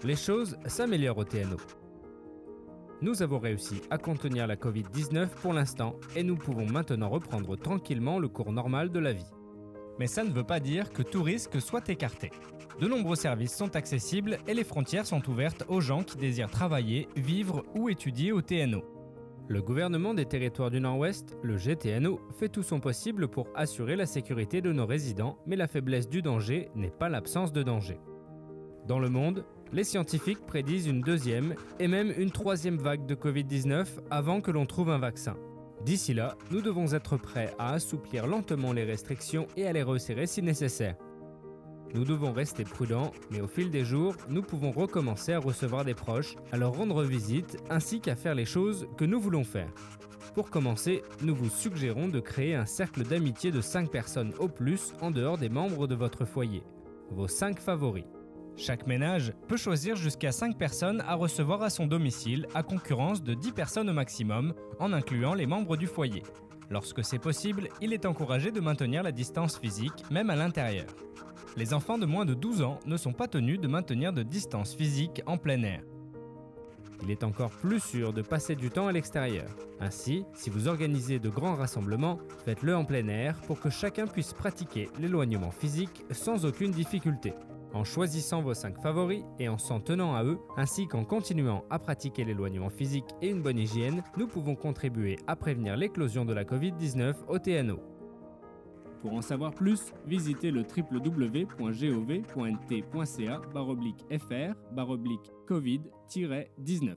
Les choses s'améliorent au TNO. Nous avons réussi à contenir la Covid-19 pour l'instant et nous pouvons maintenant reprendre tranquillement le cours normal de la vie. Mais ça ne veut pas dire que tout risque soit écarté. De nombreux services sont accessibles et les frontières sont ouvertes aux gens qui désirent travailler, vivre ou étudier au TNO. Le gouvernement des territoires du Nord-Ouest, le GTNO, fait tout son possible pour assurer la sécurité de nos résidents, mais la faiblesse du danger n'est pas l'absence de danger. Dans le monde, les scientifiques prédisent une deuxième et même une troisième vague de Covid-19 avant que l'on trouve un vaccin. D'ici là, nous devons être prêts à assouplir lentement les restrictions et à les resserrer si nécessaire. Nous devons rester prudents, mais au fil des jours, nous pouvons recommencer à recevoir des proches, à leur rendre visite, ainsi qu'à faire les choses que nous voulons faire. Pour commencer, nous vous suggérons de créer un cercle d'amitié de 5 personnes au plus en dehors des membres de votre foyer. Vos 5 favoris. Chaque ménage peut choisir jusqu'à 5 personnes à recevoir à son domicile, à concurrence de 10 personnes au maximum, en incluant les membres du foyer. Lorsque c'est possible, il est encouragé de maintenir la distance physique, même à l'intérieur. Les enfants de moins de 12 ans ne sont pas tenus de maintenir de distance physique en plein air. Il est encore plus sûr de passer du temps à l'extérieur. Ainsi, si vous organisez de grands rassemblements, faites-le en plein air pour que chacun puisse pratiquer l'éloignement physique sans aucune difficulté. En choisissant vos 5 favoris et en s'en tenant à eux, ainsi qu'en continuant à pratiquer l'éloignement physique et une bonne hygiène, nous pouvons contribuer à prévenir l'éclosion de la Covid-19 au TNO. Pour en savoir plus, visitez le www.gov.nt.ca/fr/covid-19.